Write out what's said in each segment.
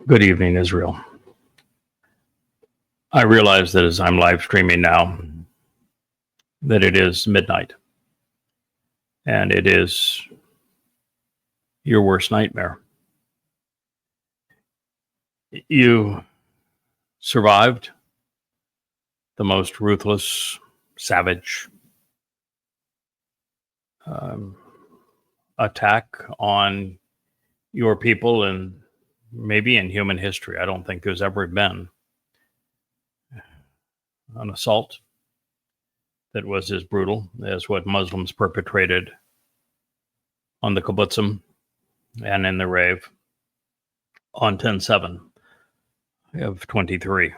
Good evening, Israel. I realize that as I'm live streaming now, that it is midnight, and it is your worst nightmare. You survived the most ruthless, savage attack on your people and maybe in human history. I don't think there's ever been an assault that was as brutal as what Muslims perpetrated on the kibbutzim and in the rave on 10/7 of 23.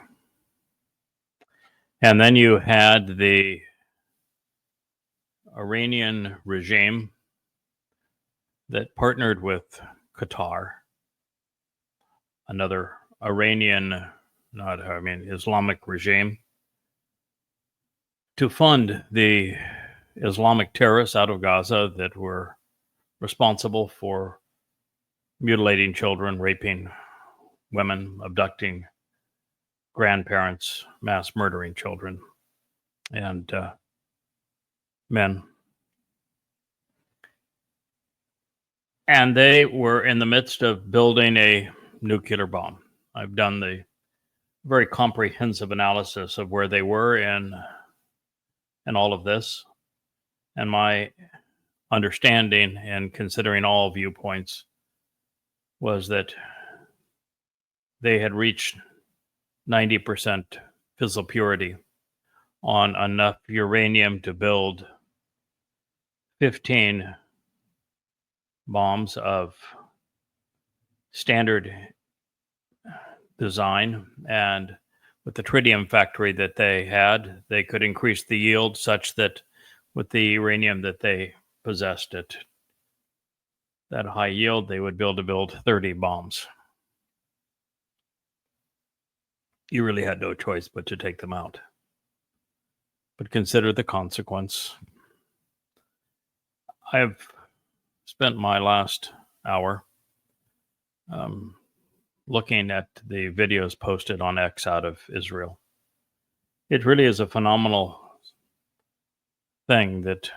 And then you had the Iranian regime that partnered with Qatar, another Islamic regime, to fund the Islamic terrorists out of Gaza that were responsible for mutilating children, raping women, abducting grandparents, mass murdering children and men. And they were in the midst of building a nuclear bomb. I've done the very comprehensive analysis of where they were in all of this. And my understanding and considering all viewpoints was that they had reached 90% fissile purity on enough uranium to build 15 bombs of standard design, and with the tritium factory that they had, they could increase the yield such that with the uranium that they possessed at that high yield, they would be able to build 30 bombs. You really had no choice but to take them out. But consider the consequence. I have spent my last hour looking at the videos posted on X out of Israel. It really is a phenomenal thing that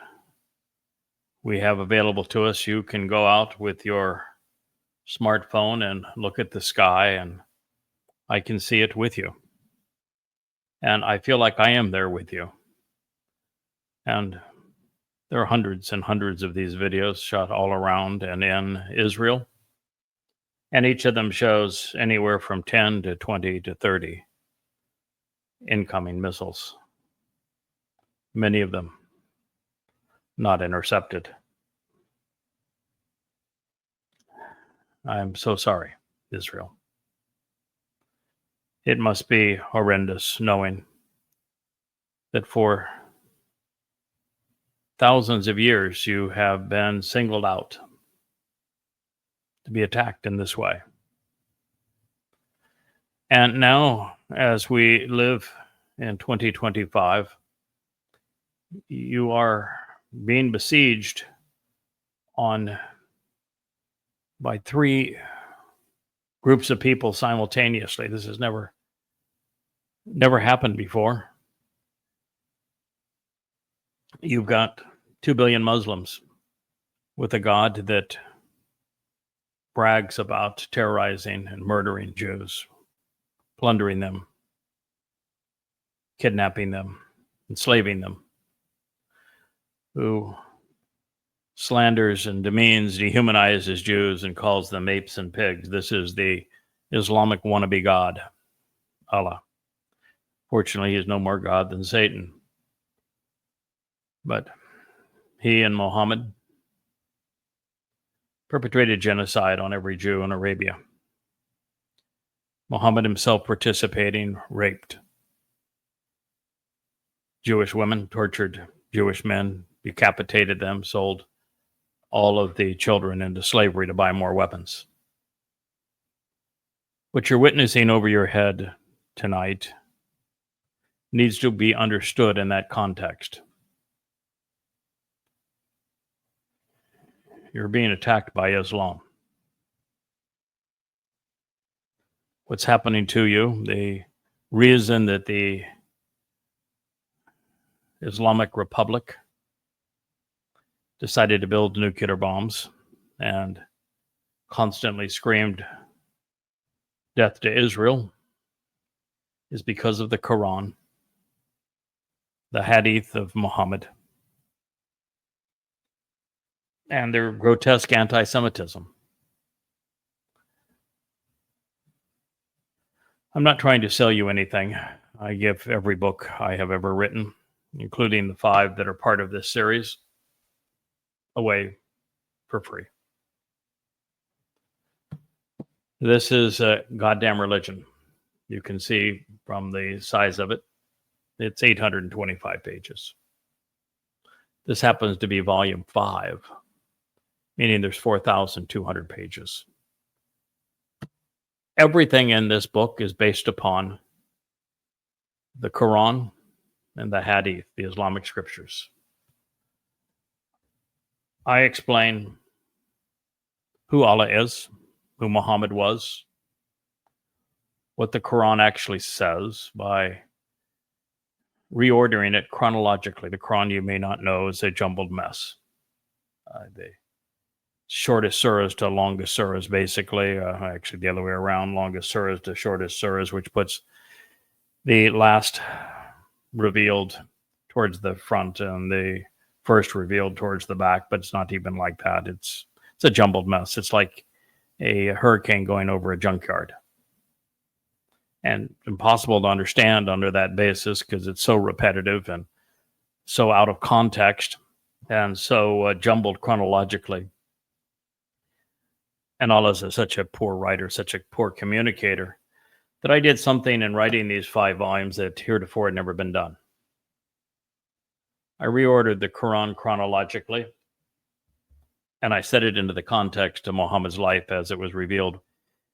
we have available to us. You can go out with your smartphone and look at the sky, and I can see it with you. And I feel like I am there with you. And there are hundreds and hundreds of these videos shot all around and in Israel. And each of them shows anywhere from 10 to 20 to 30 incoming missiles. Many of them not intercepted. I'm so sorry, Israel. It must be horrendous knowing that for thousands of years you have been singled out to be attacked in this way. And now, as we live in 2025, you are being besieged by three groups of people simultaneously. This has never happened before. You've got 2 billion Muslims with a God that brags about terrorizing and murdering Jews, plundering them, kidnapping them, enslaving them, who slanders and demeans, dehumanizes Jews and calls them apes and pigs. This is the Islamic wannabe God, Allah. Fortunately, he is no more God than Satan. But he and Muhammad perpetrated genocide on every Jew in Arabia. Muhammad himself participating, raped Jewish women, tortured Jewish men, decapitated them, sold all of the children into slavery to buy more weapons. What you're witnessing over your head tonight needs to be understood in that context. You're being attacked by Islam. what's happening to you, the reason that the Islamic Republic decided to build nuclear bombs and constantly screamed death to Israel is because of the Quran, the Hadith of Muhammad, and their grotesque anti-Semitism. I'm not trying to sell you anything. I give every book I have ever written, including the 5 that are part of this series, away for free. This is a goddamn religion. You can see from the size of it, it's 825 pages. This happens to be volume 5, meaning there's 4,200 pages. Everything in this book is based upon the Quran and the Hadith, the Islamic scriptures. I explain who Allah is, who Muhammad was, what the Quran actually says by reordering it chronologically. The Quran, you may not know, is a jumbled mess. The shortest surahs to longest surahs, basically. Actually, the other way around, longest surahs to shortest surahs, which puts the last revealed towards the front and the first revealed towards the back, but it's not even like that. It's a jumbled mess. It's like a hurricane going over a junkyard. And impossible to understand under that basis because it's so repetitive and so out of context and so jumbled chronologically. And Allah is such a poor writer, such a poor communicator, that I did something in writing these 5 volumes that heretofore had never been done. I reordered the Quran chronologically, and I set it into the context of Muhammad's life as it was revealed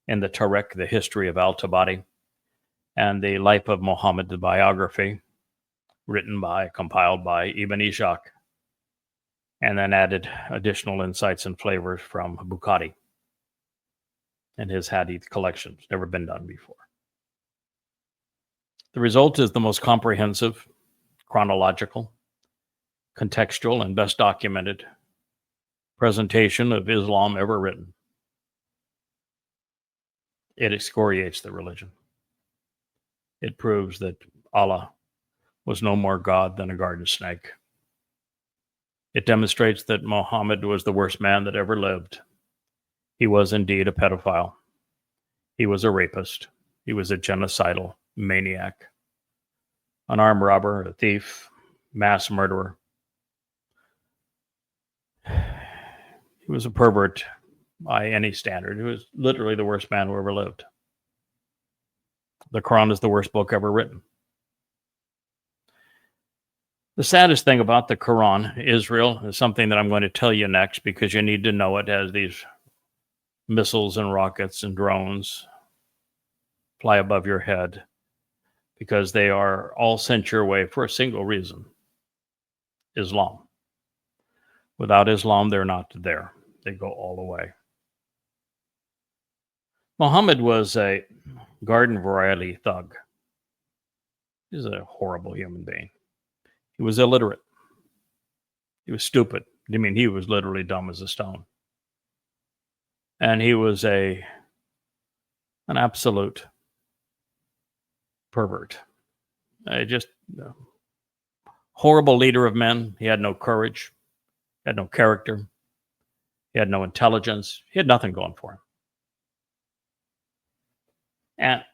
in the Torah, the history of Al-Tabari, and the life of Muhammad, the biography, compiled by Ibn Ishaq, and then added additional insights and flavors from Bukhari and his Hadith collections. Never been done before. The result is the most comprehensive, chronological, contextual, and best documented presentation of Islam ever written. It excoriates the religion. It proves that Allah was no more God than a garden snake. It demonstrates that Muhammad was the worst man that ever lived. He was indeed a pedophile. He was a rapist. He was a genocidal maniac, an armed robber, a thief, mass murderer. He was a pervert by any standard. He was literally the worst man who ever lived. The Quran is the worst book ever written. The saddest thing about the Quran, Israel, is something that I'm going to tell you next because you need to know it as these missiles and rockets and drones fly above your head because they are all sent your way for a single reason: Islam. Without Islam, they're not there. They go all the way. Muhammad was a garden variety thug. He's a horrible human being. He was illiterate. He was stupid. I mean, he was literally dumb as a stone. And he was an absolute pervert. Just a horrible leader of men. He had no courage. He had no character. He had no intelligence. He had nothing going for him. And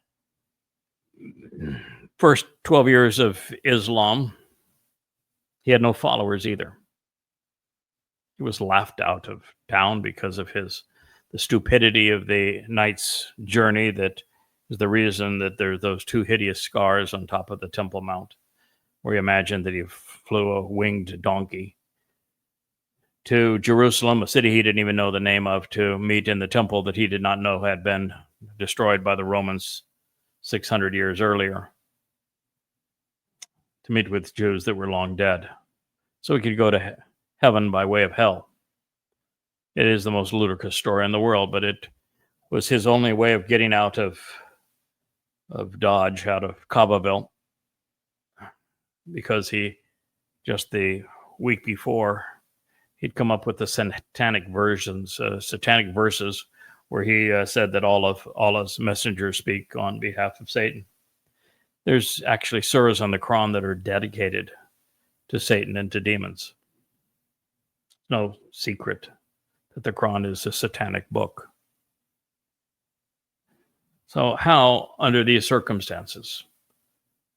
first 12 years of Islam, he had no followers either. He was laughed out of town because of the stupidity of the night's journey. That is the reason that there's those 2 hideous scars on top of the Temple Mount, where you imagine that he flew a winged donkey to Jerusalem, a city he didn't even know the name of, to meet in the temple that he did not know had been destroyed by the Romans 600 years earlier, to meet with Jews that were long dead, so he could go to heaven by way of hell. It is the most ludicrous story in the world, but it was his only way of getting out of of Dodge out of Cobbaville, because he, just the week before, he'd come up with the satanic verses, where he said that all of Allah's messengers speak on behalf of Satan. There's actually surahs on the Quran that are dedicated to Satan and to demons. No secret that the Quran is a satanic book. So how, under these circumstances,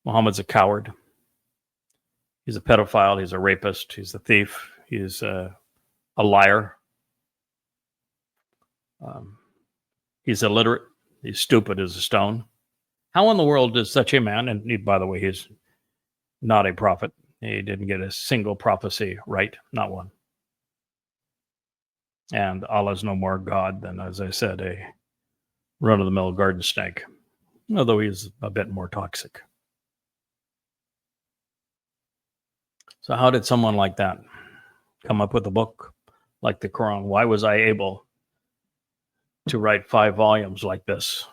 Muhammad's a coward, he's a pedophile, he's a rapist, he's a thief, he's a liar, he's illiterate, he's stupid as a stone. How in the world does such a man, and he, by the way, he's not a prophet, he didn't get a single prophecy right, not one. And Allah's no more God than, as I said, a run-of-the-mill garden snake, although he's a bit more toxic. So how did someone like that come up with a book like the Quran? Why was I able to write 5 volumes like this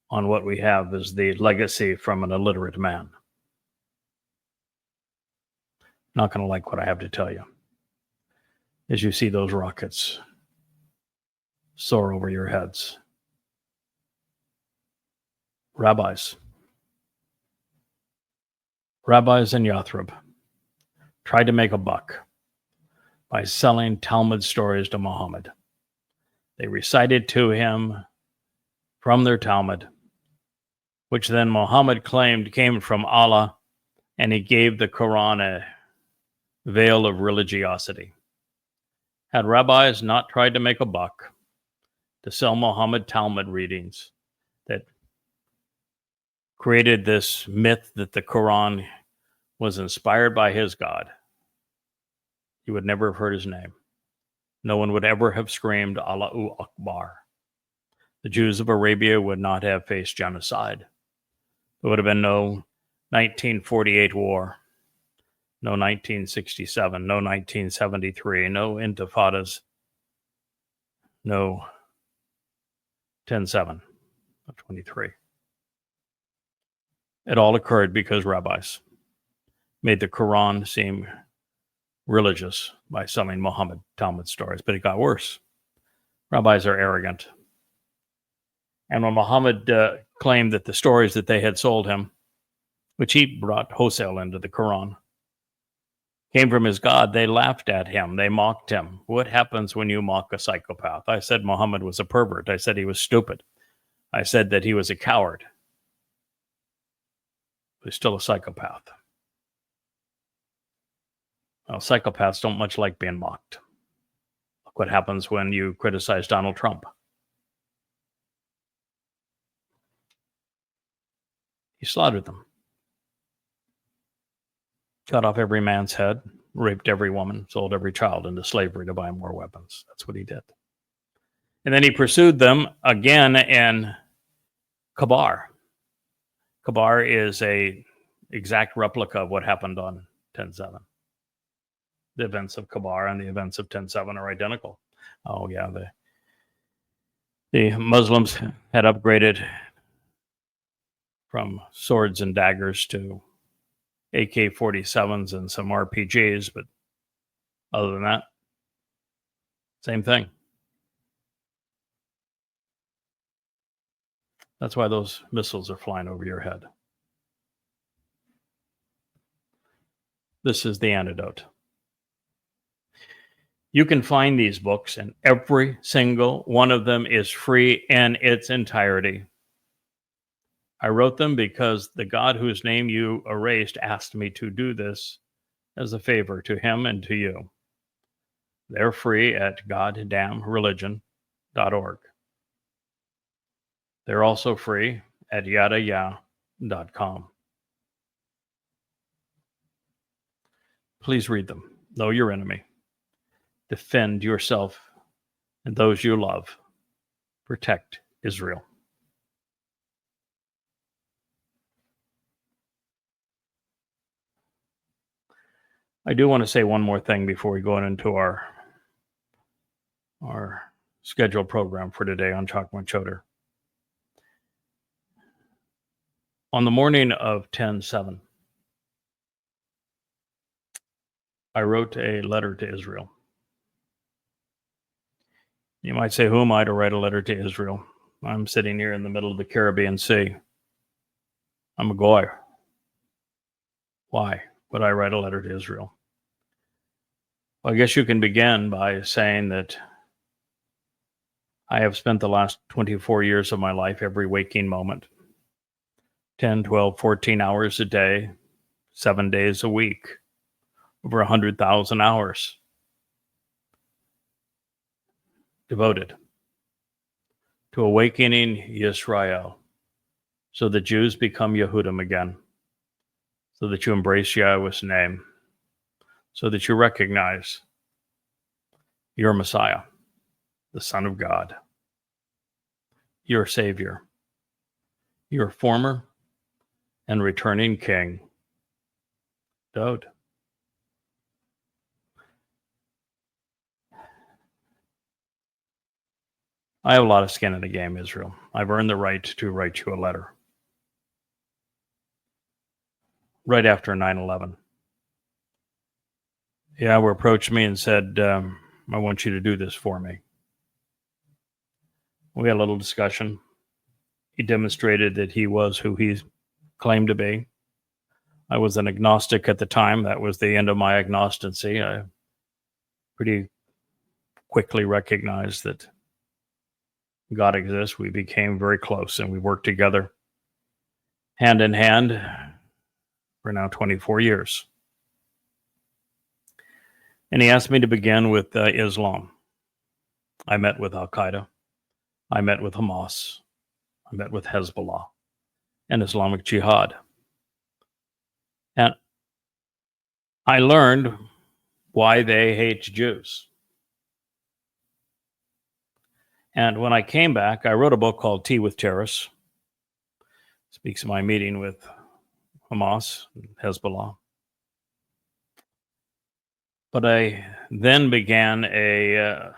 on what we have as the legacy from an illiterate man? Not going to like what I have to tell you as you see those rockets soar over your heads. Rabbis in Yathrib tried to make a buck by selling Talmud stories to Muhammad. They recited to him from their Talmud, which then Muhammad claimed came from Allah, and he gave the Quran a veil of religiosity. Had rabbis not tried to make a buck to sell Muhammad Talmud readings that created this myth that the Quran was inspired by his God, you would never have heard his name. No one would ever have screamed Allahu Akbar. The Jews of Arabia would not have faced genocide. There would have been no 1948 war, no 1967, no 1973, no intifadas, no 10/7 of 23. It all occurred because rabbis made the Quran seem religious by selling Muhammad Talmud stories. But it got worse. Rabbis are arrogant. And when Muhammad claimed that the stories that they had sold him, which he brought wholesale into the Quran, came from his God, they laughed at him. They mocked him. What happens when you mock a psychopath? I said Muhammad was a pervert. I said he was stupid. I said that he was a coward. He's still a psychopath. Well, psychopaths don't much like being mocked. Look what happens when you criticize Donald Trump. He slaughtered them. Cut off every man's head, raped every woman, sold every child into slavery to buy more weapons. That's what he did. And then he pursued them again in Kabar. Kabar is a exact replica of what happened on 10/7. The events of Kabar and the events of 10/7 are identical. Oh yeah, the Muslims had upgraded from swords and daggers to AK-47s and some RPGs, but other than that, same thing. That's why those missiles are flying over your head. This is the antidote. You can find these books, and every single one of them is free in its entirety. I wrote them because the God whose name you erased asked me to do this as a favor to him and to you. They're free at goddamnreligion.org. They're also free at YADAYAH.com. Please read them. Know your enemy. Defend yourself and those you love. Protect Israel. I do want to say one more thing before we go into our scheduled program for today on Chakmah Choter. On the morning of 10/7, I wrote a letter to Israel. You might say, who am I to write a letter to Israel? I'm sitting here in the middle of the Caribbean Sea. I'm a goy. Why would I write a letter to Israel? Well, I guess you can begin by saying that I have spent the last 24 years of my life, every waking moment, 10, 12, 14 hours a day, 7 days a week, over 100,000 hours devoted to awakening Yisrael, so the Jews become Yehudim again, so that you embrace Yahowah's name, so that you recognize your Messiah, the Son of God, your Savior, your former and returning King, Dode. I have a lot of skin in the game, Israel. I've earned the right to write you a letter. Right after 9/11. Yahowah approached me and said, I want you to do this for me. We had a little discussion. He demonstrated that he was who he claimed to be. I was an agnostic at the time. That was the end of my agnosticy. I pretty quickly recognized that God exists. We became very close and we worked together hand in hand for now 24 years. And he asked me to begin with Islam. I met with Al-Qaeda. I met with Hamas. I met with Hezbollah and Islamic Jihad. And I learned why they hate Jews. And when I came back, I wrote a book called Tea with Terrorists. It speaks of my meeting with Hamas, Hezbollah. But I then began a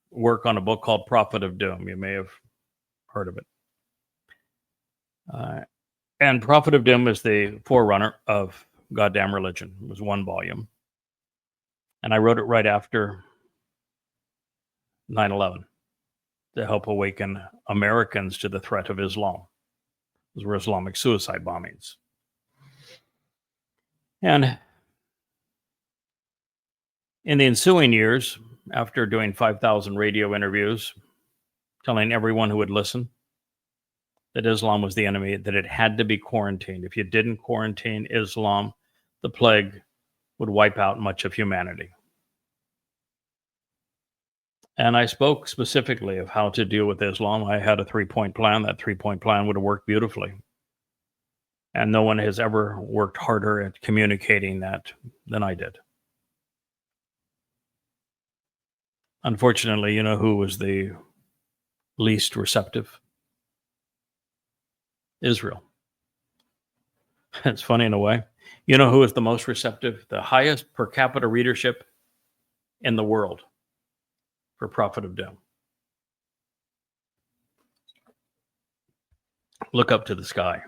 work on a book called Prophet of Doom. You may have heard of it. And Prophet of Doom is the forerunner of Goddamn Religion. It was one volume. And I wrote it right after 9/11 to help awaken Americans to the threat of Islam. Those were Islamic suicide bombings. And in the ensuing years, after doing 5,000 radio interviews, telling everyone who would listen that Islam was the enemy, that it had to be quarantined. If you didn't quarantine Islam, the plague would wipe out much of humanity. And I spoke specifically of how to deal with Islam. I had a 3-point plan. That 3-point plan would have worked beautifully. And no one has ever worked harder at communicating that than I did. Unfortunately, you know who was the least receptive? Israel. It's funny in a way. You know who is the most receptive? The highest per capita readership in the world for Prophet of Doom. Look up to the sky.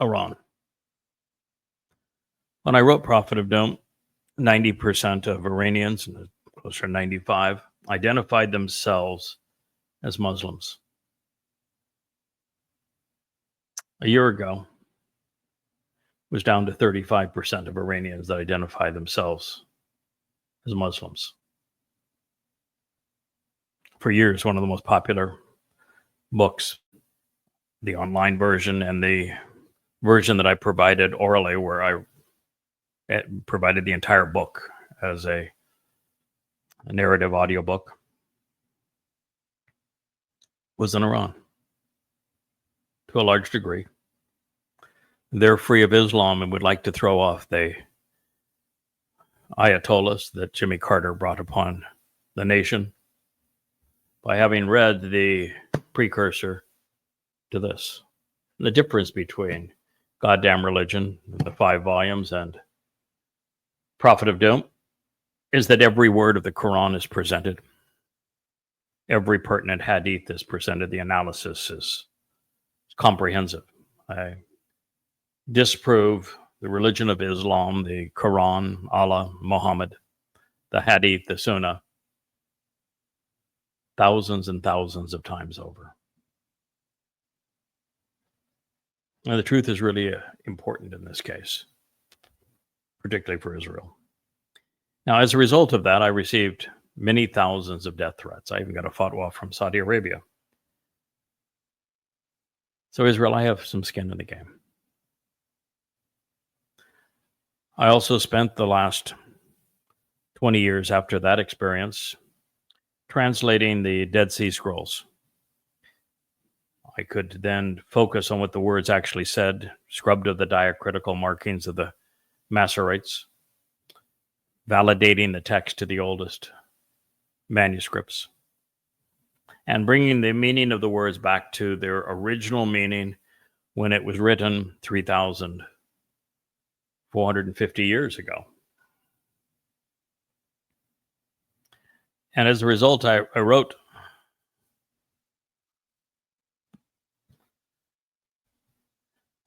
Iran. When I wrote Prophet of Doom, 90% of Iranians, closer to 95, identified themselves as Muslims. A year ago, it was down to 35% of Iranians that identify themselves as Muslims. For years, one of the most popular books, the online version and the version that I provided orally, where I provided the entire book as a narrative audiobook, was in Iran to a large degree. They're free of Islam and would like to throw off the ayatollahs that Jimmy Carter brought upon the nation by having read the precursor to this. The difference between Goddamn Religion, the 5 volumes, and Prophet of Doom is that every word of the Quran is presented. Every pertinent hadith is presented. The analysis is comprehensive. I disprove the religion of Islam, the Quran, Allah, Muhammad, the Hadith, the Sunnah, thousands and thousands of times over. Now, the truth is really important in this case, particularly for Israel. Now, as a result of that, I received many thousands of death threats. I even got a fatwa from Saudi Arabia. So, Israel, I have some skin in the game. I also spent the last 20 years after that experience translating the Dead Sea Scrolls. I could then focus on what the words actually said, scrubbed of the diacritical markings of the Masoretes, validating the text to the oldest manuscripts, and bringing the meaning of the words back to their original meaning when it was written 3,450 years ago. And as a result, I wrote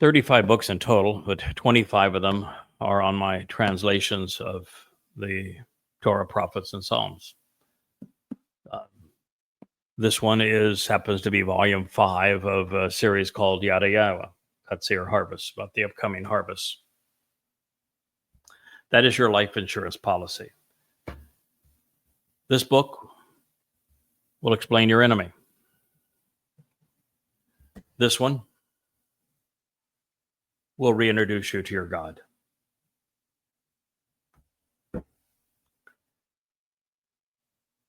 35 books in total, but 25 of them are on my translations of the Torah, prophets, and Psalms. This one happens to be volume 5 of a series called Yada Yahowah, Katsir Harvest, about the upcoming harvest. That is your life insurance policy. This book will explain your enemy. This one will reintroduce you to your God.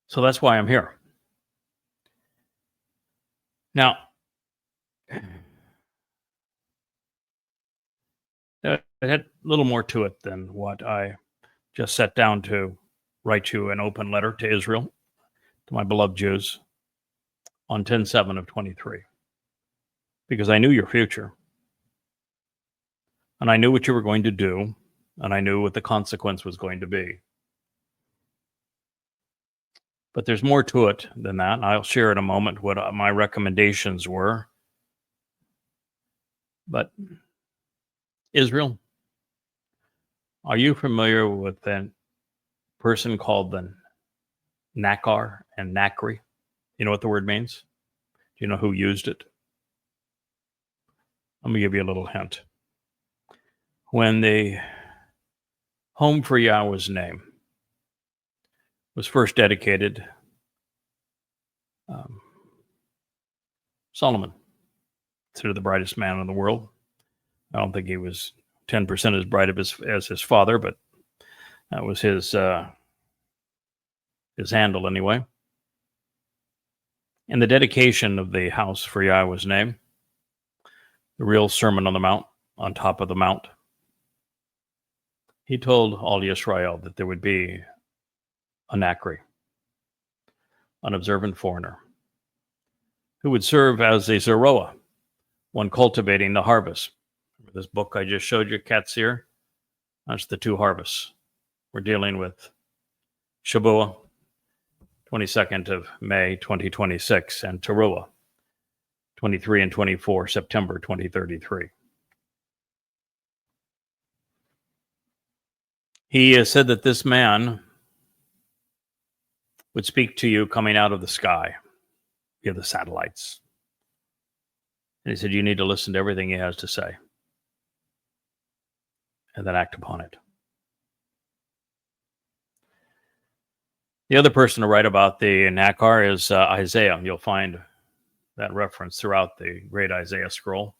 So that's why I'm here. Now, it had a little more to it than what I just set down to write you an open letter to Israel, to my beloved Jews, on 10/7 of 23. Because I knew your future. And I knew what you were going to do. And I knew what the consequence was going to be. But there's more to it than that. And I'll share in a moment what my recommendations were. But Israel, are you familiar with a person called the Nakar and Nakri? You know what the word means? Do you know who used it? Let me give you a little hint. When the home for Yahweh's name was first dedicated, Solomon, considered the brightest man in the world. I don't think he was 10% as bright as his father, but that was his handle anyway. In the dedication of the house for Yahweh's name, the real Sermon on the Mount, on top of the mount, he told all Israel that there would be a Nakri, an observant foreigner, who would serve as a Zeroah, one cultivating the harvest. Remember this book I just showed you, Katsir? That's the 2 harvests. We're dealing with Shabat, 22nd of May, 2026, and Towrah, 23 and 24, September 2033. He said that this man would speak to you coming out of the sky via the satellites. And he said, you need to listen to everything he has to say and then act upon it. The other person to write about the Nakar is Isaiah. You'll find that reference throughout the great Isaiah scroll.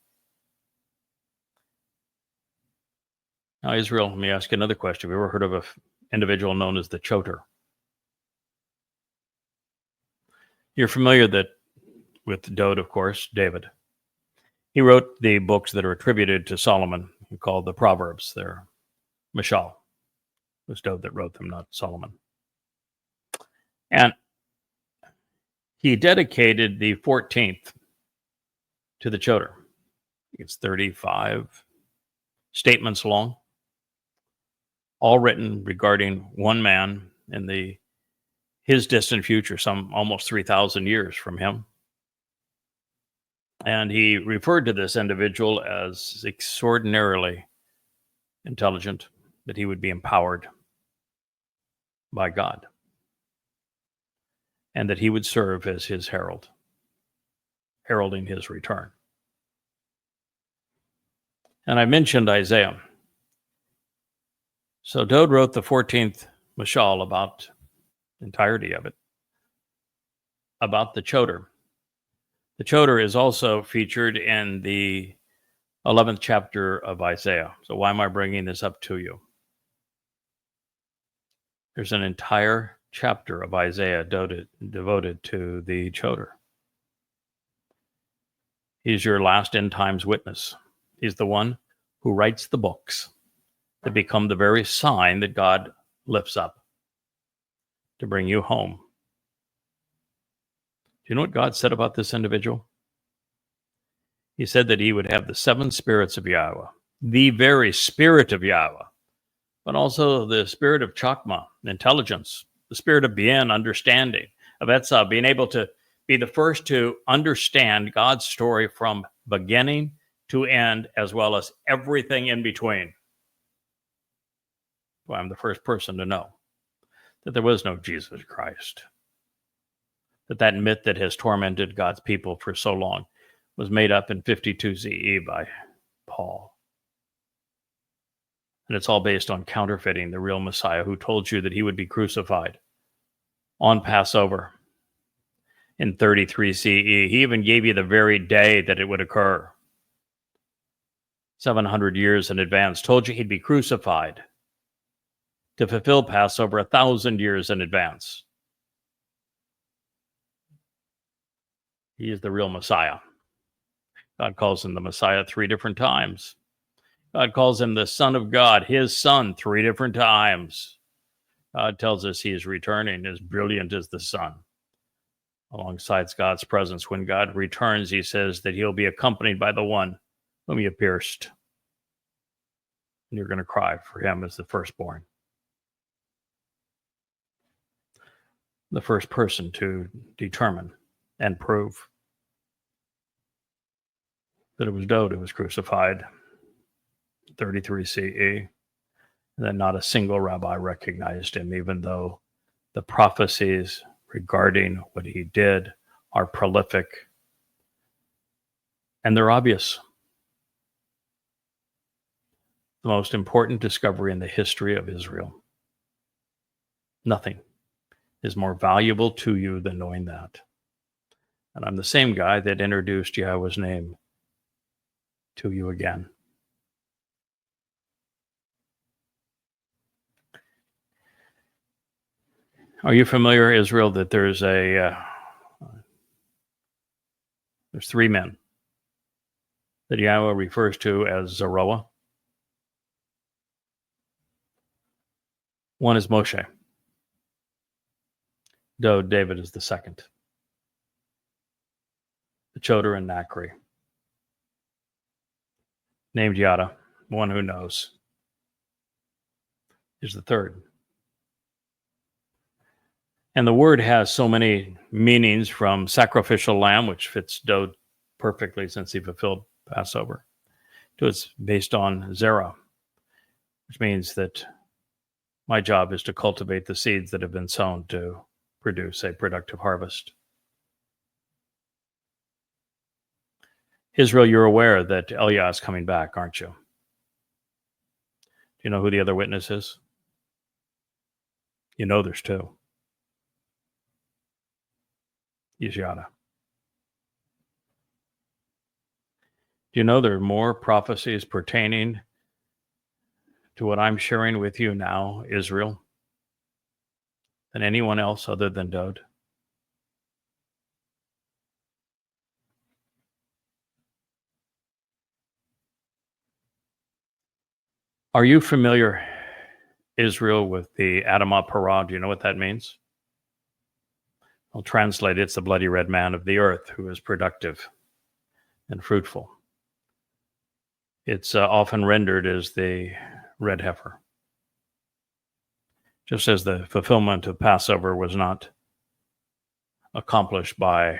Now, Israel, let me ask you another question. Have you ever heard of an individual known as the Choter? You're familiar with Dode, of course, David. He wrote the books that are attributed to Solomon, called the Proverbs. They're Mishal. It was Dode that wrote them, not Solomon. And he dedicated the 14th to the Choter. It's 35 statements long, all written regarding one man in his distant future, some almost 3,000 years from him. And he referred to this individual as extraordinarily intelligent, that he would be empowered by God, and that he would serve as his herald, heralding his return. And I mentioned Isaiah. So Dode wrote the 14th Mashal, about the entirety of it, about the Choter. The Choter is also featured in the 11th chapter of Isaiah. So why am I bringing this up to you? There's an entire chapter of Isaiah devoted to the Choter. He's your last end times witness. He's the one who writes the books that become the very sign that God lifts up to bring you home. Do you know what God said about this individual? He said that he would have the 7 spirits of Yahowah, the very spirit of Yahowah, but also the spirit of Chakmah, intelligence, the spirit of Bien, understanding, of Etzah, being able to be the first to understand God's story from beginning to end, as well as everything in between. Well, I'm the first person to know that there was no Jesus Christ, that myth that has tormented God's people for so long was made up in 52 CE by Paul. And it's all based on counterfeiting the real Messiah, who told you that he would be crucified on Passover in 33 CE. He even gave you the very day that it would occur, 700 years in advance, told you he'd be crucified to fulfill Passover 1,000 years in advance. He is the real Messiah. God calls him the Messiah 3 different times. God calls him the Son of God, his Son, 3 different times. God tells us he is returning as brilliant as the sun, alongside God's presence. When God returns, he says that he'll be accompanied by the one whom you pierced. And you're going to cry for him as the firstborn. The first person to determine and prove that it was Dode who was crucified, 33 CE, and that not a single rabbi recognized him, even though the prophecies regarding what he did are prolific and they're obvious. The most important discovery in the history of Israel. Nothing is more valuable to you than knowing that. And I'm the same guy that introduced Yahowah's name to you again. Are you familiar, Israel, that there's 3 men that Yahowah refers to as Zeroah? One is Moshe. David is the second. The Choter and Nachri. Named Yada, one who knows, is the third. And the word has so many meanings, from sacrificial lamb, which fits Dode perfectly since he fulfilled Passover, to it's based on Zerah, which means that my job is to cultivate the seeds that have been sown to produce a productive harvest. Israel, you're aware that Eliah is coming back, aren't you? Do you know who the other witness is? You know there's 2. He's Yada. Do you know there are more prophecies pertaining to what I'm sharing with you now, Israel, than anyone else other than Dode? Are you familiar, Israel, with the Adamah Parah? Do you know what that means? I'll translate it. It's the bloody red man of the earth who is productive and fruitful. It's often rendered as the red heifer. Just as the fulfillment of Passover was not accomplished by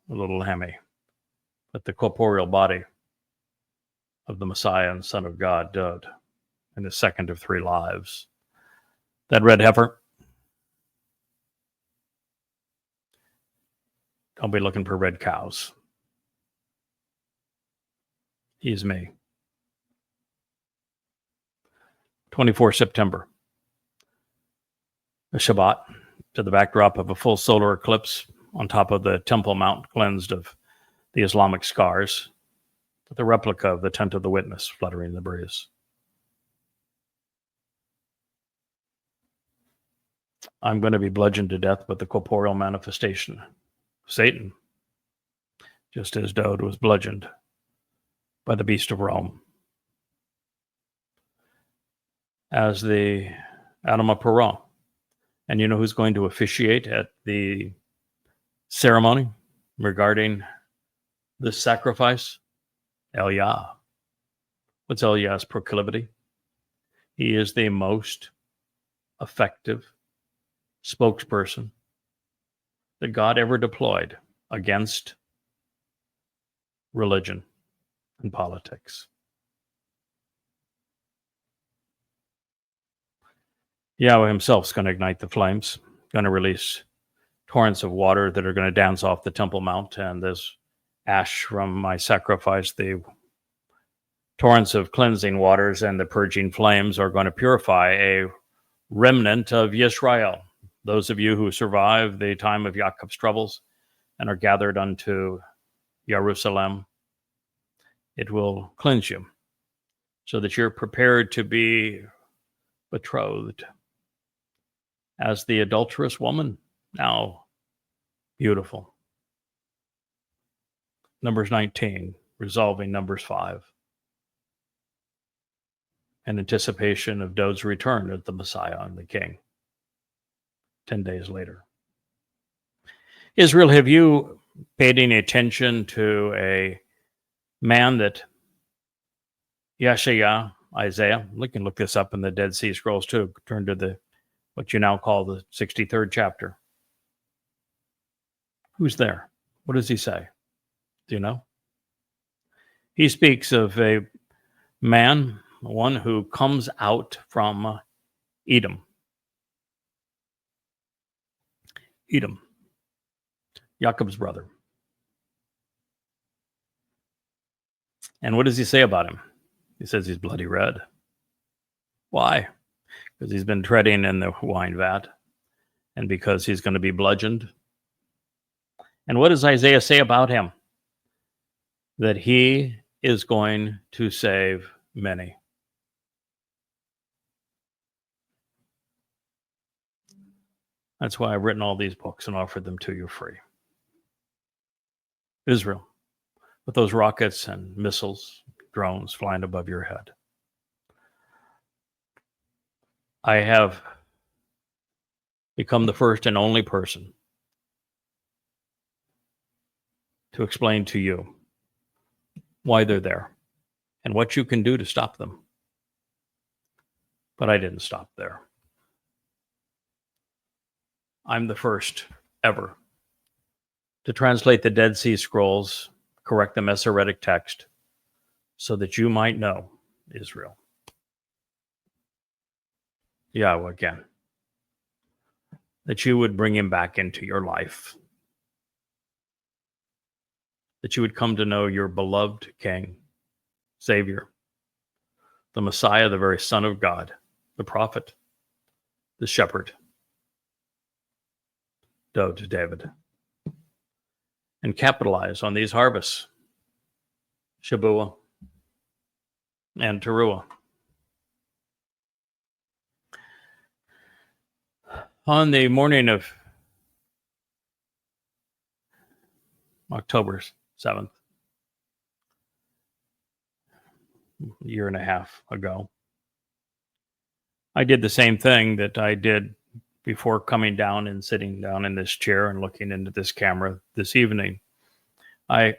a little hammy, but the corporeal body of the Messiah and Son of God died in the second of 3 lives. That red heifer, don't be looking for red cows. He's me. 24 September, a Shabat, to the backdrop of a full solar eclipse on top of the Temple Mount, cleansed of the Islamic scars, with a replica of the tent of the witness fluttering in the breeze. I'm going to be bludgeoned to death with the corporeal manifestation of Satan, just as Dowd was bludgeoned by the beast of Rome. As the Adam of Perah. And you know who's going to officiate at the ceremony regarding this sacrifice? Yah. What's Yah's proclivity? He is the most effective spokesperson that God ever deployed against religion and politics. Yahweh himself is going to ignite the flames, going to release torrents of water that are going to dance off the Temple Mount, and this ash from my sacrifice, the torrents of cleansing waters and the purging flames are going to purify a remnant of Yisrael, those of you who survive the time of Yaakov's troubles and are gathered unto Jerusalem. It will cleanse you so that you're prepared to be betrothed as the adulterous woman, now beautiful. Numbers 19, resolving Numbers 5. In anticipation of Dowd's return as the Messiah and the King, 10 days later. Israel, have you paid any attention to a man that Isaiah, we can look this up in the Dead Sea Scrolls too, turn to what you now call the 63rd chapter. Who's there? What does he say? Do you know? He speaks of a man, one who comes out from Edom. Edom, Jacob's brother. And what does he say about him? He says he's bloody red. Why? Because he's been treading in the wine vat, and because he's going to be bludgeoned. And what does Isaiah say about him? That he is going to save many. That's why I've written all these books and offered them to you free. Israel, with those rockets and missiles, drones flying above your head. I have become the first and only person to explain to you why they're there and what you can do to stop them. But I didn't stop there. I'm the first ever to translate the Dead Sea Scrolls, correct the Masoretic text, so that you might know Israel. Yahweh again. That you would bring him back into your life. That you would come to know your beloved King, Savior, the Messiah, the very Son of God, the prophet, the shepherd, Dowd, David. And capitalize on these harvests, Shabuah and Towrah. On the morning of October 7th, a year and a half ago, I did the same thing that I did before coming down and sitting down in this chair and looking into this camera this evening. I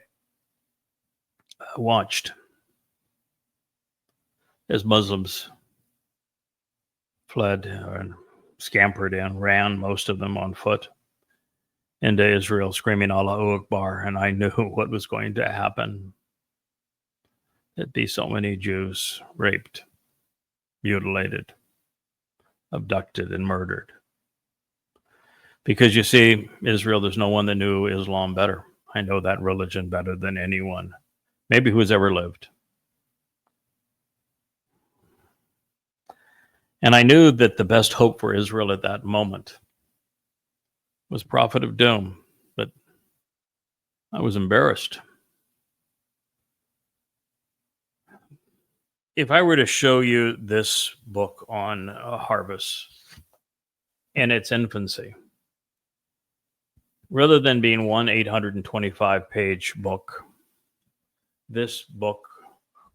watched as Muslims fled and scampered in, ran, most of them on foot, into Israel screaming Allahu Akbar, and I knew what was going to happen. There'd be so many Jews raped, mutilated, abducted, and murdered. Because you see, Israel, there's no one that knew Islam better. I know that religion better than anyone, maybe who's ever lived. And I knew that the best hope for Israel at that moment was Prophet of Doom, but I was embarrassed. If I were to show you this book on harvest in its infancy, rather than being one 825-page book, this book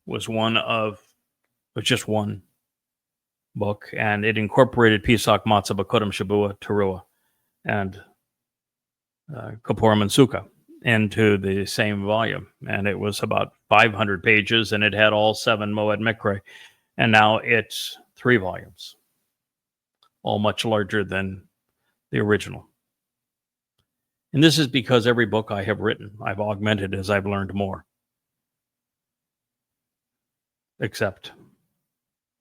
was just one book, and it incorporated Pesach, Matzah, Bakodim, Shabua, Towrah, and Kapurim and Sukkah into the same volume. And it was about 500 pages, and it had all 7 Moed Mikre. And now it's 3 volumes, all much larger than the original. And this is because every book I have written, I've augmented as I've learned more. Except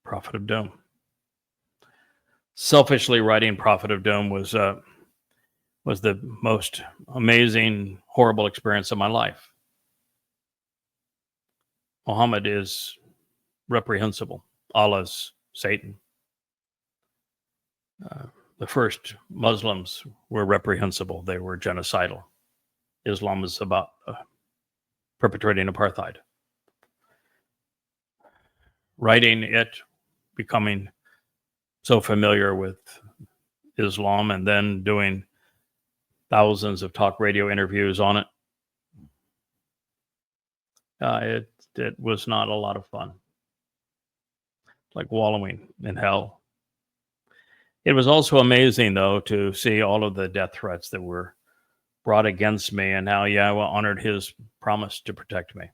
Prophet of Doom. Selfishly writing Prophet of Doom was the most amazing, horrible experience of my life. Muhammad is reprehensible. Allah's Satan. The first Muslims were reprehensible. They were genocidal. Islam is about perpetrating apartheid. Writing it, becoming so familiar with Islam, and then doing thousands of talk radio interviews on it. It was not a lot of fun. Like wallowing in hell. It was also amazing, though, to see all of the death threats that were brought against me, and how Yahowah honored his promise to protect me.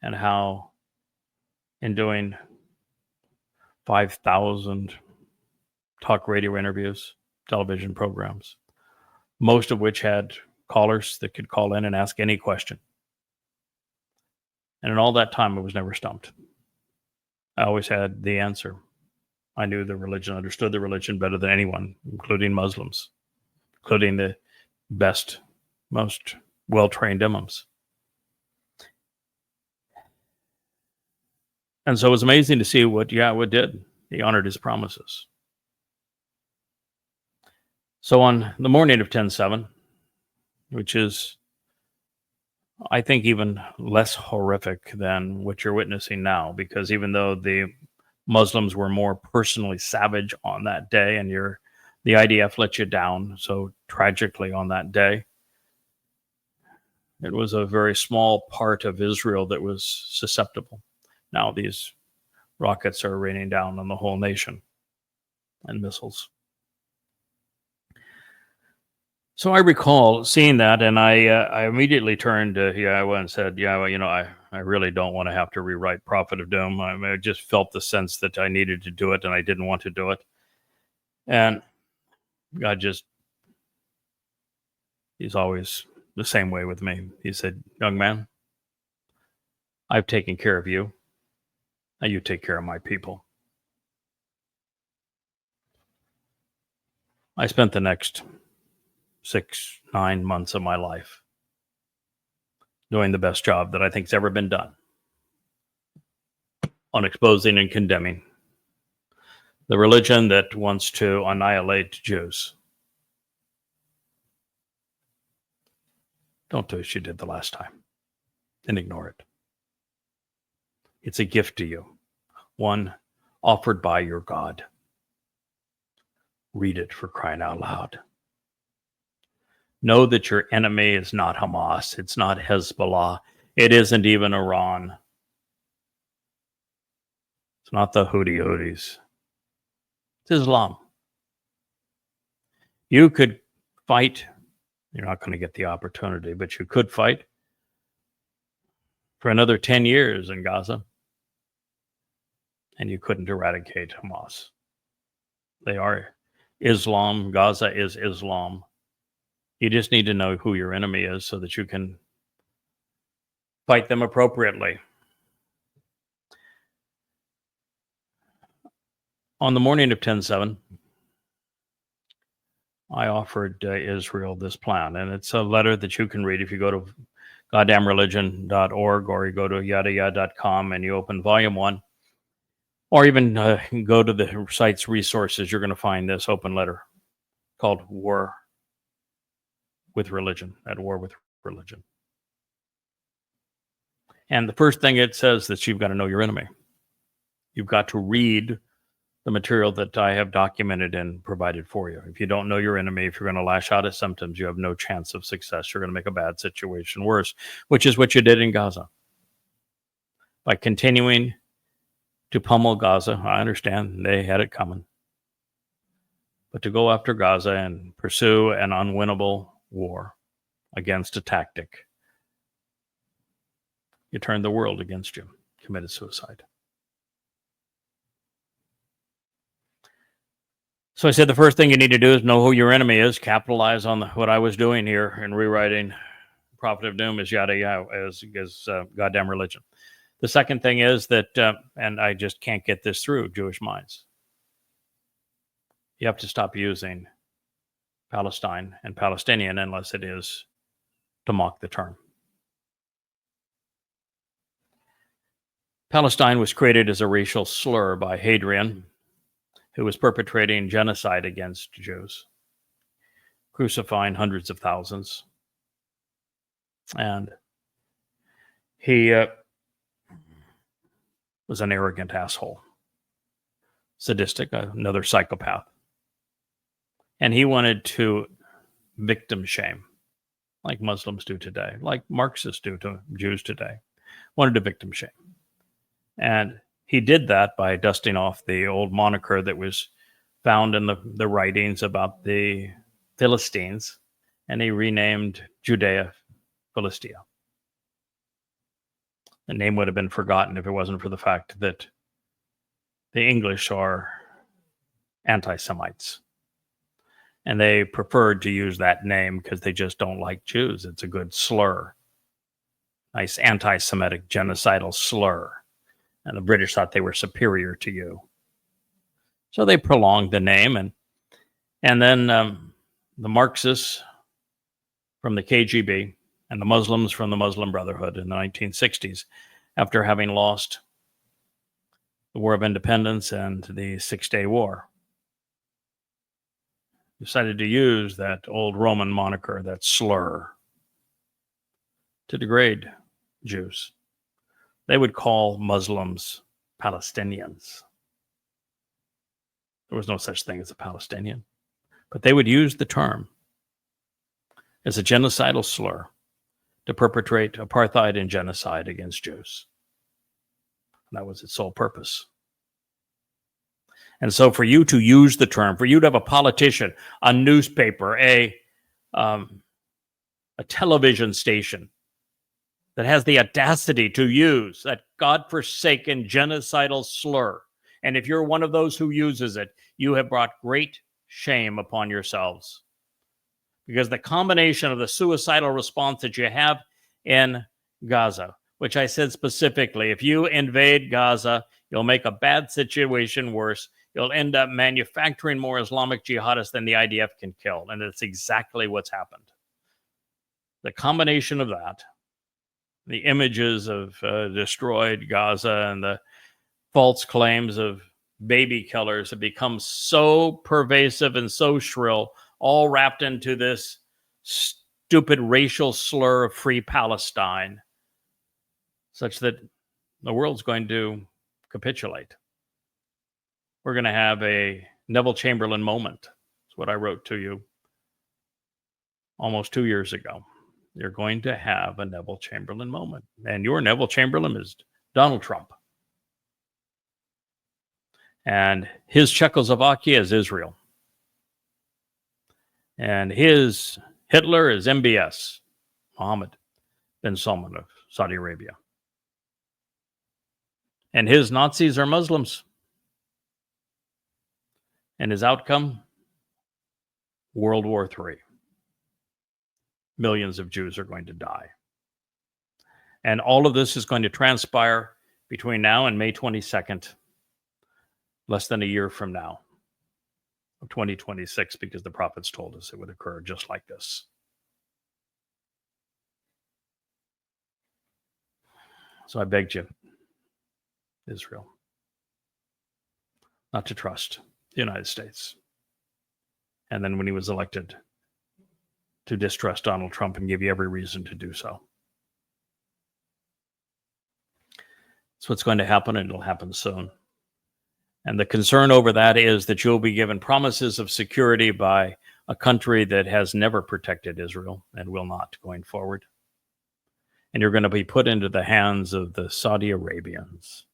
And how, in doing 5,000 talk radio interviews, television programs, most of which had callers that could call in and ask any question. And in all that time, I was never stumped. I always had the answer. I knew the religion, understood the religion better than anyone, including Muslims, including the best, most well-trained imams. And so it was amazing to see what Yahowah did. He honored his promises. So on the morning of 10/7, which is, I think, even less horrific than what you're witnessing now, because even though the Muslims were more personally savage on that day, and the IDF let you down so tragically on that day, it was a very small part of Israel that was susceptible. Now these rockets are raining down on the whole nation, and missiles. So I recall seeing that, and I immediately turned to Yahowah and said, Yahowah, I really don't want to have to rewrite Prophet of Doom. I just felt the sense that I needed to do it, and I didn't want to do it. And God he's always the same way with me. He said, young man, I've taken care of you. Now you take care of my people. I spent the next 6-9 months of my life doing the best job that I think's ever been done on exposing and condemning the religion that wants to annihilate Jews. Don't do as you did the last time and ignore it. It's a gift to you, one offered by your God. Read it, for crying out loud. Know that your enemy is not Hamas. It's not Hezbollah. It isn't even Iran. It's not the Houthis. It's Islam. You could fight. You're not going to get the opportunity, but you could fight for another 10 years in Gaza, and you couldn't eradicate Hamas. They are Islam. Gaza is Islam. You just need to know who your enemy is so that you can fight them appropriately. On the morning of 10/7, I offered Israel this plan, and it's a letter that you can read if you go to goddamnreligion.org or you go to yadayah.com and you open volume 1, or even go to the site's resources. You're going to find this open letter called War with Religion, at War with Religion. And the first thing it says that you've got to know your enemy. You've got to read the material that I have documented and provided for you. If you don't know your enemy, if you're going to lash out at symptoms, you have no chance of success. You're going to make a bad situation worse, which is what you did in Gaza. By continuing to pummel Gaza, I understand they had it coming. But to go after Gaza and pursue an unwinnable war against a tactic, you turned the world against you, committed suicide. So I said the first thing you need to do is know who your enemy is, capitalize on what I was doing here in rewriting Prophet of Doom as Yada Yahowah, as goddamn religion. The second thing is that, and I just can't get this through Jewish minds, you have to stop using Palestine and Palestinian unless it is to mock the term. Palestine was created as a racial slur by Hadrian, who was perpetrating genocide against Jews, crucifying hundreds of thousands. And he was an arrogant asshole, sadistic, another psychopath. And he wanted to victim shame, like Muslims do today, like Marxists do to Jews today, wanted to victim shame. And he did that by dusting off the old moniker that was found in the writings about the Philistines, and he renamed Judea Philistia. The name would have been forgotten if it wasn't for the fact that the English are anti-Semites. And they preferred to use that name because they just don't like Jews. It's a good slur. Nice anti-Semitic genocidal slur. And the British thought they were superior to you. So they prolonged the name. And then the Marxists from the KGB and the Muslims from the Muslim Brotherhood in the 1960s, after having lost the War of Independence and the Six-Day War, decided to use that old Roman moniker, that slur, to degrade Jews. They would call Muslims Palestinians. There was no such thing as a Palestinian. But they would use the term as a genocidal slur to perpetrate apartheid and genocide against Jews. And that was its sole purpose. And so for you to use the term, for you to have a politician, a newspaper, a television station that has the audacity to use that godforsaken genocidal slur, and if you're one of those who uses it, you have brought great shame upon yourselves. Because the combination of the suicidal response that you have in Gaza, which I said specifically, if you invade Gaza, you'll make a bad situation worse. You'll end up manufacturing more Islamic jihadists than the IDF can kill. And that's exactly what's happened. The combination of that, the images of destroyed Gaza and the false claims of baby killers have become so pervasive and so shrill, all wrapped into this stupid racial slur of free Palestine, such that the world's going to capitulate. We're going to have a Neville Chamberlain moment. That's what I wrote to you almost 2 years ago. You're going to have a Neville Chamberlain moment. And your Neville Chamberlain is Donald Trump. And his Czechoslovakia is Israel. And his Hitler is MBS, Mohammed bin Salman of Saudi Arabia. And his Nazis are Muslims. And his outcome, World War III. Millions of Jews are going to die. And all of this is going to transpire between now and May 22nd, less than a year from now, of 2026, because the prophets told us it would occur just like this. So I begged you, Israel, not to trust the United States. And then when he was elected, to distrust Donald Trump and give you every reason to do so. That's what's going to happen, and it'll happen soon. And the concern over that is that you'll be given promises of security by a country that has never protected Israel and will not going forward. And you're going to be put into the hands of the Saudi Arabians,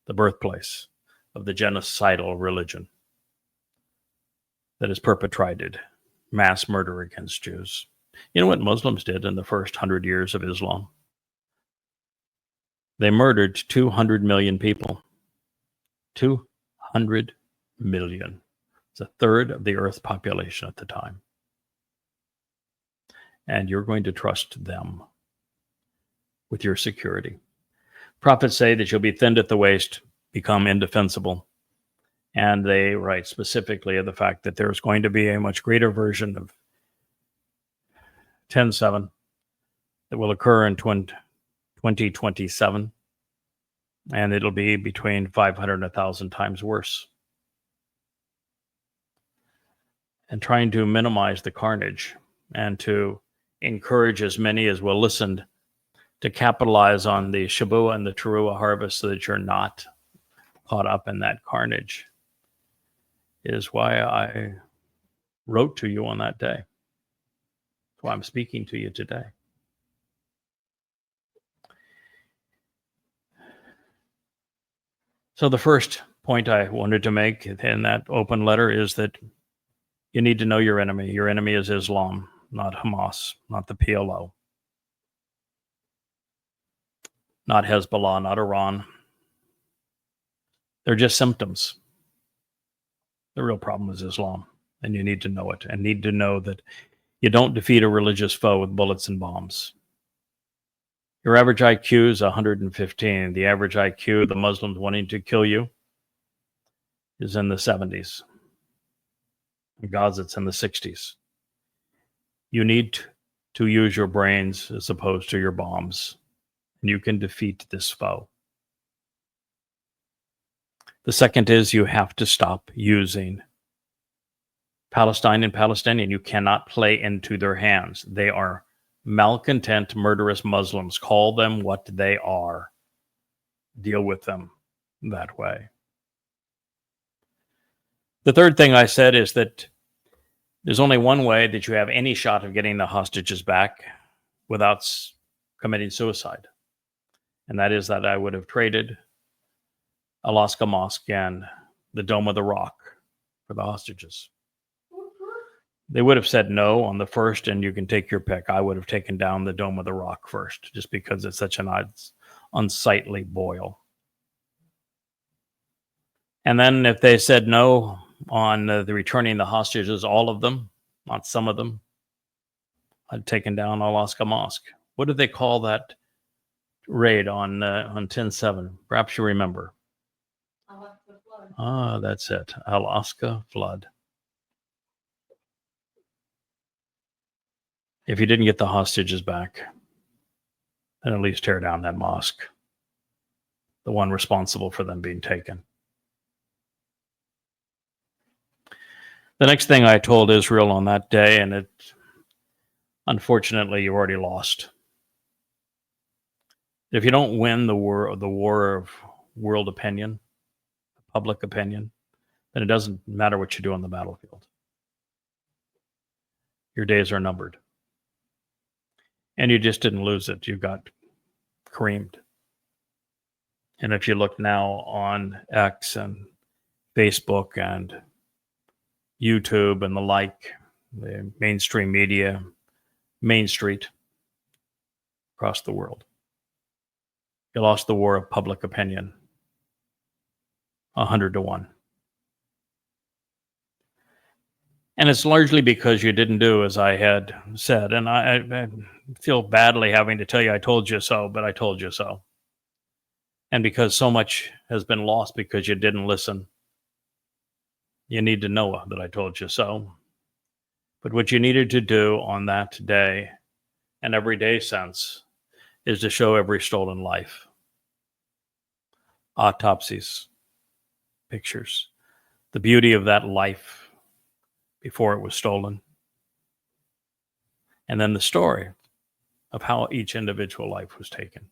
the birthplace of the genocidal religion that has perpetrated mass murder against Jews. You know what Muslims did in the first 100 years of Islam? They murdered 200 million people. 200 million. It's a third of the Earth's population at the time. And you're going to trust them with your security. Prophets say that you'll be thinned at the waist, become indefensible. And they write specifically of the fact that there's going to be a much greater version of 10:7 that will occur in 2027. And it'll be between 500 and 1,000 times worse. And trying to minimize the carnage and to encourage as many as will listen to capitalize on the Shabuah and the Towrah harvest so that you're not caught up in that carnage is why I wrote to you on that day. That's why I'm speaking to you today. So the first point I wanted to make in that open letter is that you need to know your enemy. Your enemy is Islam, not Hamas, not the PLO, not Hezbollah, not Iran. They're just symptoms. The real problem is Islam, and you need to know it, and need to know that you don't defeat a religious foe with bullets and bombs. Your average IQ is 115. The average IQ of the Muslims wanting to kill you is in the 70s. In Gaza, it's in the 60s. You need to use your brains as opposed to your bombs, and you can defeat this foe. The second is you have to stop using Palestine and Palestinian. You cannot play into their hands. They are malcontent, murderous Muslims. Call them what they are. Deal with them that way. The third thing I said is that there's only one way that you have any shot of getting the hostages back without committing suicide. And that is that I would have traded Alaska Mosque and the Dome of the Rock for the hostages. They would have said no on the first, and you can take your pick. I would have taken down the Dome of the Rock first, just because it's such an unsightly boil. And then if they said no on the returning the hostages, all of them, not some of them, I'd taken down Alaska Mosque. What did they call that raid on 10/7? Perhaps you remember. Alaska flood. Ah, that's it. Alaska flood. If you didn't get the hostages back, then at least tear down that mosque, the one responsible for them being taken. The next thing I told Israel on that day, and unfortunately you already lost. If you don't win the war of world opinion, public opinion, then it doesn't matter what you do on the battlefield. Your days are numbered. And you just didn't lose it. You got creamed. And if you look now on X and Facebook and YouTube and the like, the mainstream media, Main Street, across the world, you lost the war of public opinion 100-1. And it's largely because you didn't do as I had said. And I feel badly having to tell you I told you so, but I told you so. And because so much has been lost because you didn't listen, you need to know that I told you so. But what you needed to do on that day and every day since is to show every stolen life. Autopsies, pictures, the beauty of that life before it was stolen. And then the story of how each individual life was taken.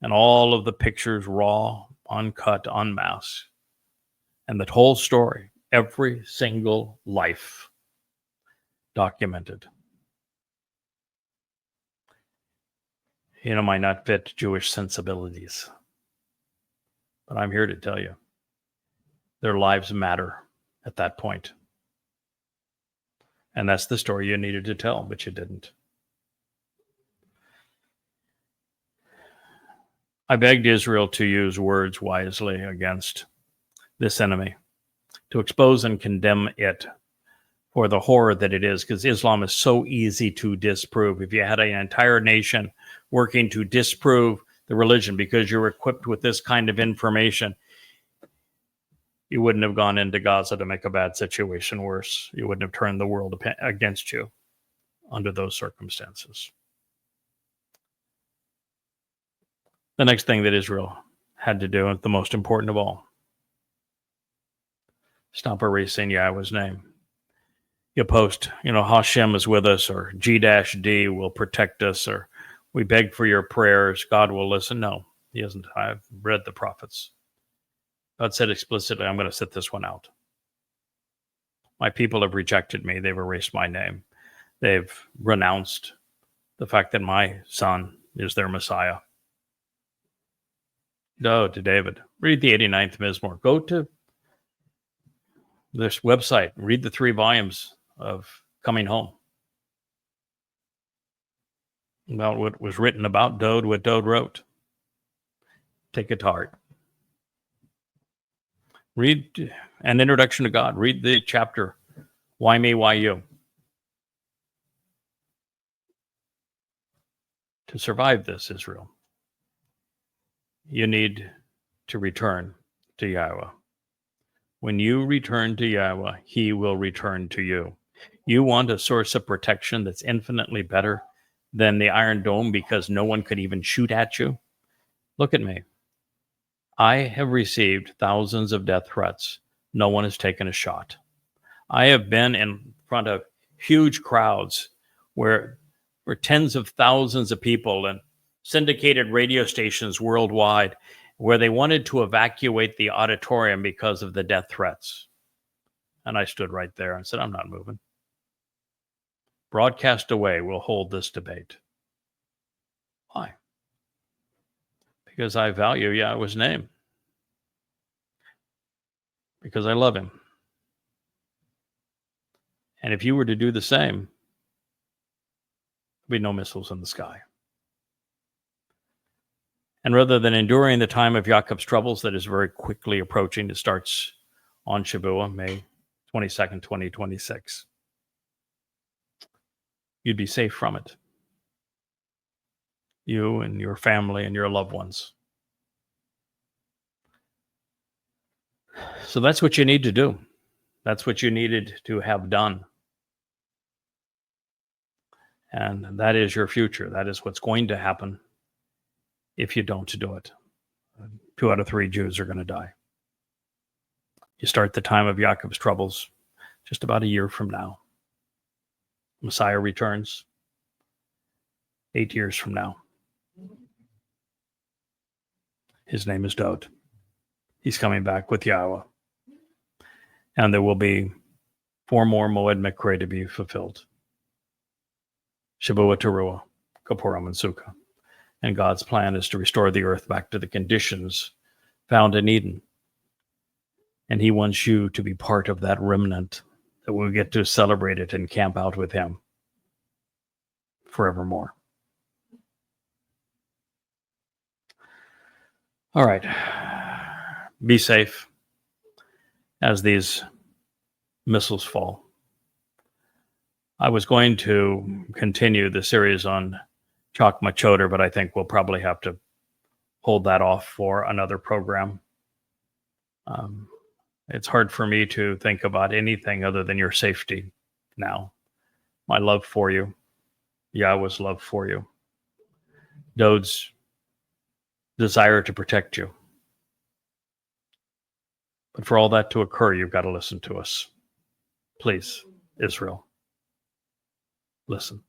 And all of the pictures, raw, uncut, unmasked. And the whole story, every single life documented. You know, might not fit Jewish sensibilities. But I'm here to tell you, their lives matter at that point. And that's the story you needed to tell, but you didn't. I begged Israel to use words wisely against this enemy, to expose and condemn it for the horror that it is, because Islam is so easy to disprove. If you had an entire nation working to disprove the religion because you're equipped with this kind of information, you wouldn't have gone into Gaza to make a bad situation worse. You wouldn't have turned the world against you under those circumstances. The next thing that Israel had to do, and the most important of all, stop erasing Yahweh's name. You post, Hashem is with us, or G-D will protect us, or we beg for your prayers, God will listen. No, he isn't. I've read the prophets. God said explicitly, I'm going to set this one out. My people have rejected me. They've erased my name. They've renounced the fact that my son is their Messiah. Go to David. Read the 89th Mizmor. Go to this website. Read the 3 volumes of Coming Home. About what was written about Dode, what Dode wrote. Take it to heart. Read An Introduction to God. Read the chapter, Why Me, Why You? To survive this, Israel, you need to return to Yahweh. When you return to Yahweh, he will return to you. You want a source of protection that's infinitely better than the Iron Dome because no one could even shoot at you? Look at me. I have received thousands of death threats. No one has taken a shot. I have been in front of huge crowds where tens of thousands of people and syndicated radio stations worldwide where they wanted to evacuate the auditorium because of the death threats. And I stood right there and said, I'm not moving. Broadcast away. We'll hold this debate. Why? Because I value Yahweh's name. Because I love him. And if you were to do the same, there'd be no missiles in the sky. And rather than enduring the time of Jacob's troubles that is very quickly approaching, it starts on Shavuot, May 22nd, 2026. You'd be safe from it. You and your family and your loved ones. So that's what you need to do. That's what you needed to have done. And that is your future. That is what's going to happen if you don't do it. 2 out of 3 Jews are going to die. You start the time of Jacob's troubles just about a year from now. Messiah returns 8 years from now. His name is Dode. He's coming back with Yahweh. And there will be 4 more Moed Mikre to be fulfilled. Shavuot, Towrah, Kapurim, and Sukkah. And God's plan is to restore the earth back to the conditions found in Eden. And he wants you to be part of that remnant that will get to celebrate it and camp out with him forevermore. All right. Be safe as these missiles fall. I was going to continue the series on Chakmah Choter, but I think we'll probably have to hold that off for another program. It's hard for me to think about anything other than your safety now. My love for you, Yahweh's love for you, Dod's desire to protect you. But for all that to occur, you've got to listen to us. Please, Israel, listen.